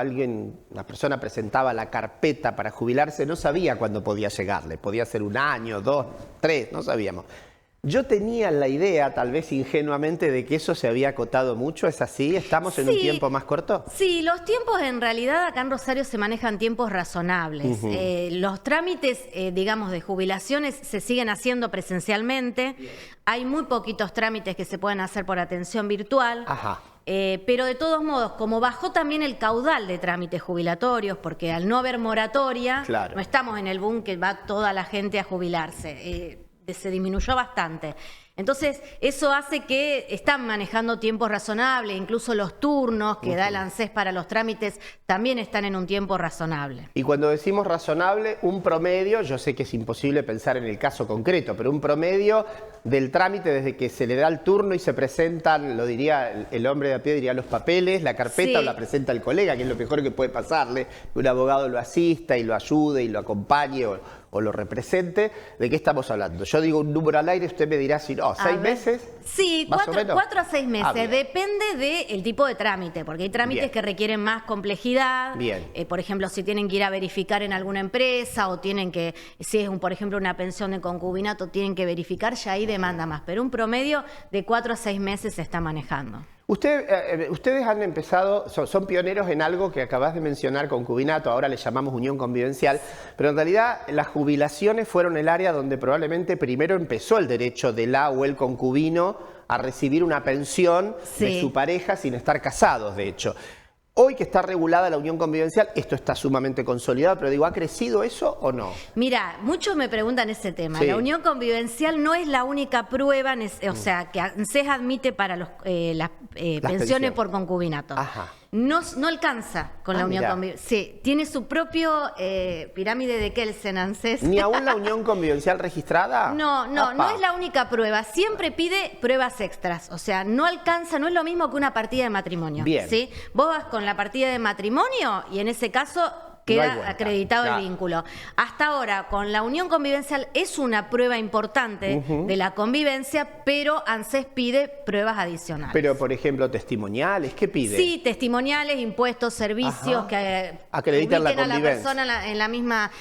una persona presentaba la carpeta para jubilarse, no sabía cuándo podía llegarle. Podía ser 1 año, 2, 3, no sabíamos. Yo tenía la idea, tal vez ingenuamente, de que eso se había acotado mucho. ¿Es así? ¿Estamos en un tiempo más corto? Sí, los tiempos en realidad acá en Rosario se manejan tiempos razonables. Los trámites, digamos, de jubilaciones se siguen haciendo presencialmente. Hay muy poquitos trámites que se pueden hacer por atención virtual. Ajá. Pero de todos modos, como bajó también el caudal de trámites jubilatorios, porque al no haber moratoria, Claro. no estamos en el boom que va toda la gente a jubilarse. Se disminuyó bastante. Entonces, eso hace que están manejando tiempos razonables, incluso los turnos que da el ANSES para los trámites también están en un tiempo razonable. Y cuando decimos razonable, un promedio, yo sé que es imposible pensar en el caso concreto, pero un promedio del trámite desde que se le da el turno y se presentan, lo diría el hombre de a pie, diría los papeles, la carpeta, Sí. o la presenta el colega, que es lo mejor que puede pasarle, que un abogado lo asista y lo ayude y lo acompañe o lo represente. ¿De qué estamos hablando? Yo digo un número al aire, usted me dirá si no, A 6 ver. meses. Sí, ¿Más o menos? 4 a 6 meses. Ah, bien. Depende del tipo de trámite, porque hay trámites Bien. que requieren más complejidad. Bien. Por ejemplo, si tienen que ir a verificar en alguna empresa o tienen que, si es, por ejemplo, una pensión de concubinato, tienen que verificar, ya ahí demanda más. Pero un promedio de 4 a 6 meses se está manejando. Ustedes han empezado, son pioneros en algo que acabas de mencionar, concubinato, ahora le llamamos unión convivencial, pero en realidad las jubilaciones fueron el área donde probablemente primero empezó el derecho de la o el concubino a recibir una pensión de Sí. su pareja sin estar casados, de hecho. Hoy que está regulada la unión convivencial, esto está sumamente consolidado, pero digo, ¿ha crecido eso o no? Mira, muchos me preguntan ese tema. Sí. La unión convivencial no es la única prueba, o sea, que ANSES admite para las pensiones pensiones. por concubinato. Ajá. No alcanza con la unión mirá. convivencial. Sí, tiene su propio pirámide de Kelsen, ANSES. ¿Ni aún la unión convivencial registrada? No Apa. es la única prueba. Siempre pide pruebas extras. O sea, no alcanza, no es lo mismo que una partida de matrimonio. Bien. ¿Sí? Vos vas con la partida de matrimonio y en ese caso No hay queda vuelta. acreditado Claro. el vínculo. Hasta ahora, con la unión convivencial es una prueba importante de la convivencia, pero ANSES pide pruebas adicionales. Pero, por ejemplo, testimoniales, ¿qué pide? Sí, testimoniales, impuestos, servicios Ajá. que Acreditan la ubiquen a la convivencia. persona en la misma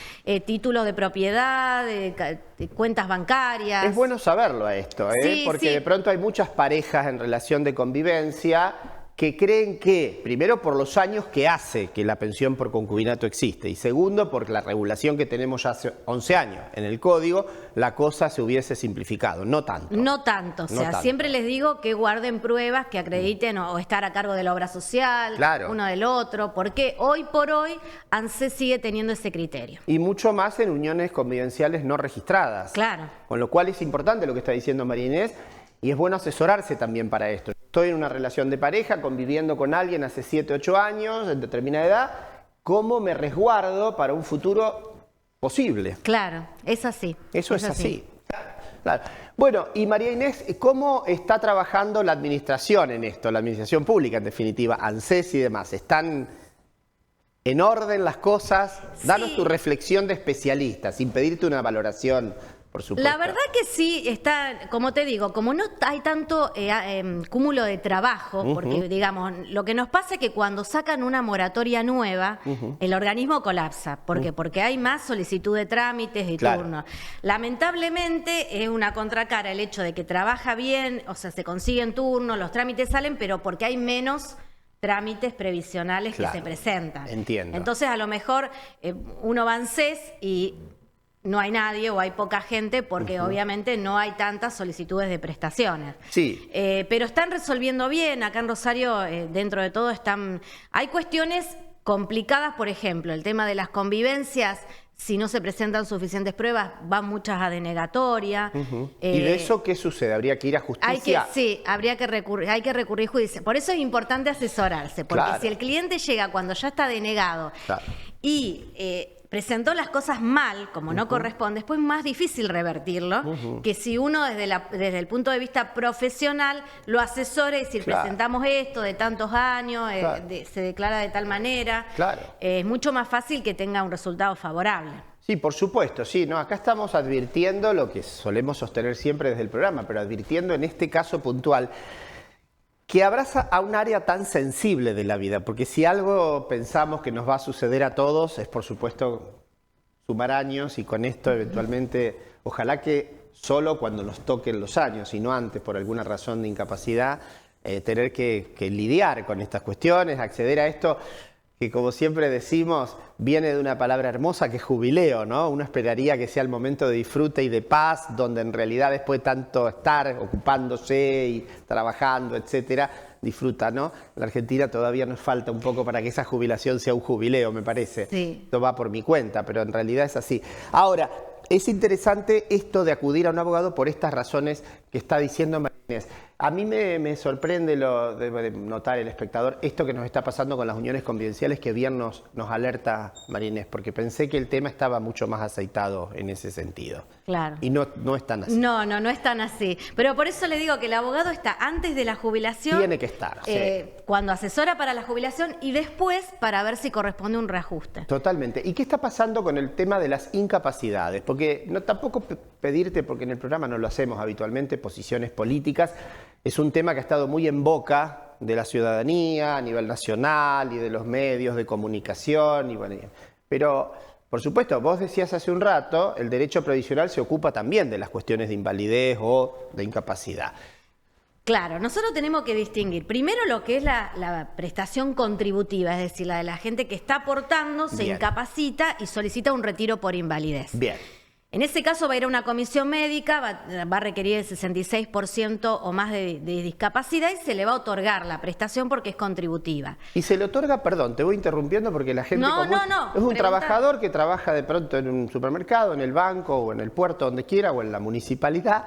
títulos de propiedad, de cuentas bancarias. Es bueno saberlo a esto, Sí, porque sí. de pronto hay muchas parejas en relación de convivencia que creen que, primero, por los años que hace que la pensión por concubinato existe, y segundo, por la regulación que tenemos ya hace 11 años en el Código, la cosa se hubiese simplificado. No tanto. No tanto. O sea, tanto. siempre les digo que guarden pruebas, que acrediten o estar a cargo de la obra social, Claro. uno del otro, porque hoy por hoy ANSES sigue teniendo ese criterio. Y mucho más en uniones convivenciales no registradas. Claro. Con lo cual es importante lo que está diciendo María Inés, y es bueno asesorarse también para esto. Estoy en una relación de pareja, conviviendo con alguien hace 7, 8 años, en determinada edad. ¿Cómo me resguardo para un futuro posible? Claro, es así. Eso es así. Claro. Bueno, y María Inés, ¿cómo está trabajando la administración en esto? La administración pública, en definitiva, ANSES y demás. ¿Están en orden las cosas? Danos tu reflexión de especialista, sin pedirte una valoración, por supuesto. La verdad que sí, está, como te digo, como no hay tanto cúmulo de trabajo, porque digamos, lo que nos pasa es que cuando sacan una moratoria nueva, el organismo colapsa. ¿Por qué? Porque hay más solicitud de trámites y Claro. turnos. Lamentablemente es una contracara el hecho de que trabaja bien, o sea, se consiguen turnos, los trámites salen, pero porque hay menos trámites previsionales Claro. que se presentan. Entiendo. Entonces, a lo mejor uno va en ANSES y no hay nadie o hay poca gente porque obviamente no hay tantas solicitudes de prestaciones. Sí. Pero están resolviendo bien. Acá en Rosario, dentro de todo, hay cuestiones complicadas, por ejemplo, el tema de las convivencias. Si no se presentan suficientes pruebas, van muchas a denegatoria. ¿Y de eso qué sucede? ¿Habría que ir a justicia? Sí, hay que recurrir judicia. Por eso es importante asesorarse, porque Claro. si el cliente llega cuando ya está denegado Claro. y presentó las cosas mal, como no corresponde, después es más difícil revertirlo que si uno desde el punto de vista profesional lo asesora y decir, Claro. presentamos esto de tantos años, Claro. se declara de tal manera. Claro. Es mucho más fácil que tenga un resultado favorable. Sí, por supuesto, sí. No, acá estamos advirtiendo lo que solemos sostener siempre desde el programa, pero advirtiendo en este caso puntual que abraza a un área tan sensible de la vida, porque si algo pensamos que nos va a suceder a todos es, por supuesto, sumar años y con esto eventualmente, ojalá que solo cuando nos toquen los años y no antes por alguna razón de incapacidad, tener que lidiar con estas cuestiones, acceder a esto que, como siempre decimos, viene de una palabra hermosa que es jubileo, ¿no? Uno esperaría que sea el momento de disfrute y de paz, donde en realidad después de tanto estar ocupándose y trabajando, etcétera, disfruta, ¿no? En la Argentina todavía nos falta un poco para que esa jubilación sea un jubileo, me parece. Sí. Esto va por mi cuenta, pero en realidad es así. Ahora, es interesante esto de acudir a un abogado por estas razones que está diciendo María Inés. A mí me sorprende lo de notar el espectador, esto que nos está pasando con las uniones convivenciales, que bien nos alerta María Inés, porque pensé que el tema estaba mucho más aceitado en ese sentido. Claro. Y no es tan así. No es tan así. Pero por eso le digo que el abogado está antes de la jubilación. Tiene que estar, sí. Cuando asesora para la jubilación y después para ver si corresponde un reajuste. Totalmente. ¿Y qué está pasando con el tema de las incapacidades? Porque no tampoco pedirte, porque en el programa no lo hacemos habitualmente, posiciones políticas. Es un tema que ha estado muy en boca de la ciudadanía a nivel nacional y de los medios de comunicación. Y bueno, pero, por supuesto, vos decías hace un rato, el derecho previsional se ocupa también de las cuestiones de invalidez o de incapacidad. Claro, nosotros tenemos que distinguir primero lo que es la prestación contributiva, es decir, la de la gente que está aportando, se Bien. incapacita y solicita un retiro por invalidez. Bien. En ese caso va a ir a una comisión médica, va a requerir el 66% o más de discapacidad y se le va a otorgar la prestación porque es contributiva. Y se le otorga, perdón, te voy interrumpiendo porque la gente No, común no, es un pregunta. trabajador que trabaja de pronto en un supermercado, en el banco o en el puerto, donde quiera, o en la municipalidad,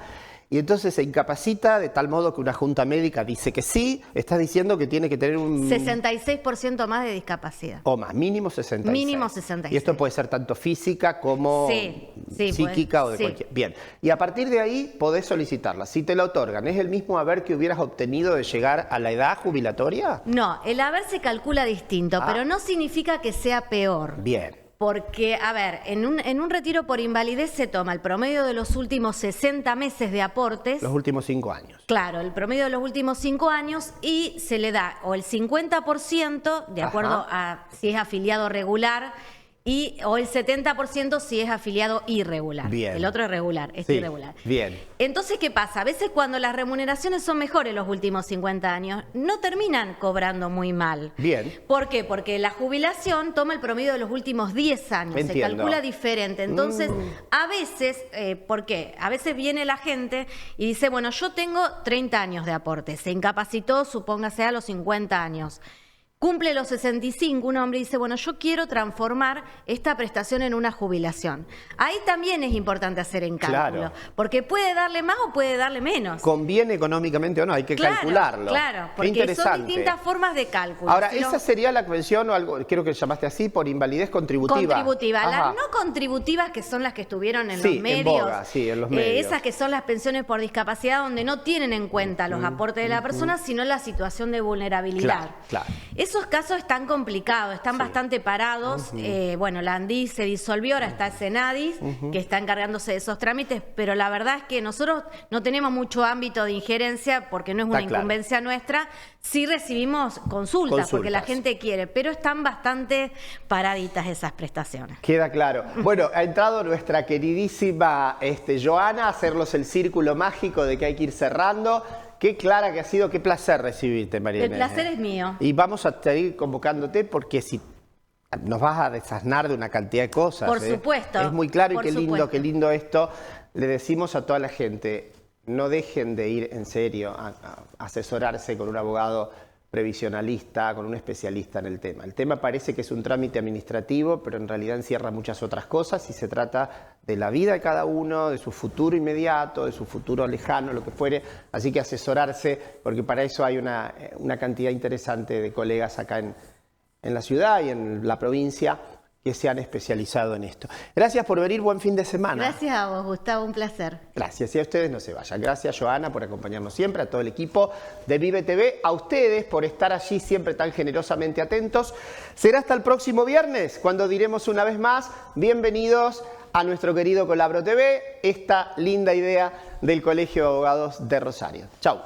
y entonces se incapacita de tal modo que una junta médica dice que sí, está diciendo que tiene que tener un... 66% más de discapacidad. O más, mínimo 66. Mínimo 66. Y esto puede ser tanto física como Sí, psíquica puede, o de sí. cualquier... Bien, y a partir de ahí podés solicitarla. Si te la otorgan, ¿es el mismo haber que hubieras obtenido de llegar a la edad jubilatoria? No, el haber se calcula distinto, pero no significa que sea peor. Bien. Porque, a ver, en un retiro por invalidez se toma el promedio de los últimos 60 meses de aportes. Los últimos 5 años. Claro, el promedio de los últimos 5 años y se le da o el 50% de acuerdo a si es afiliado regular o el 70% si es afiliado irregular. Bien. El otro es regular, Sí, irregular. bien. Entonces, ¿qué pasa? A veces cuando las remuneraciones son mejores los últimos 50 años, no terminan cobrando muy mal. Bien. ¿Por qué? Porque la jubilación toma el promedio de los últimos 10 años. Entiendo. Se calcula diferente. Entonces, a veces, ¿por qué? A veces viene la gente y dice, bueno, yo tengo 30 años de aporte. Se incapacitó, supóngase, a los 50 años. Cumple los 65, un hombre dice, bueno, yo quiero transformar esta prestación en una jubilación. Ahí también es importante hacer en cálculo, Claro. porque puede darle más o puede darle menos. ¿Conviene económicamente o no? Hay que calcularlo. Claro, Qué porque interesante. son distintas formas de cálculo. Ahora, Si no- esa sería la pensión o algo, creo que llamaste así, por invalidez contributiva. Contributiva. Ajá. Las no contributivas, que son las que estuvieron en Sí, los en medios. boga, sí, en los medios. Esas que son las pensiones por discapacidad, donde no tienen en cuenta los aportes de la persona, sino la situación de vulnerabilidad. Claro, claro. Esos casos están complicados, están bastante parados. Bueno, la ANDI se disolvió, ahora está Senadis, que está encargándose de esos trámites, pero la verdad es que nosotros no tenemos mucho ámbito de injerencia, porque no es una Está claro. incumbencia nuestra. Sí recibimos consultas, porque la gente quiere, pero están bastante paraditas esas prestaciones. Queda claro. Bueno, ha entrado nuestra queridísima Joana a hacerlos el círculo mágico de que hay que ir cerrando. Qué clara que ha sido, qué placer recibirte, María El Inés. placer es mío. Y vamos a seguir convocándote porque si nos vas a desasnar de una cantidad de cosas. Por supuesto, Es muy claro y por qué lindo, supuesto. qué lindo esto. Le decimos a toda la gente, no dejen de ir en serio a asesorarse con un abogado previsionalista, con un especialista en el tema. El tema parece que es un trámite administrativo, pero en realidad encierra muchas otras cosas y se trata de la vida de cada uno, de su futuro inmediato, de su futuro lejano, lo que fuere. Así que asesorarse, porque para eso hay una cantidad interesante de colegas acá en la ciudad y en la provincia que se han especializado en esto. Gracias por venir, buen fin de semana. Gracias a vos, Gustavo, un placer. Gracias, y a ustedes no se vayan. Gracias, Joana, por acompañarnos siempre, a todo el equipo de Vive TV, a ustedes por estar allí siempre tan generosamente atentos. Será hasta el próximo viernes, cuando diremos una vez más, bienvenidos a nuestro querido Colabro TV, esta linda idea del Colegio de Abogados de Rosario. Chau.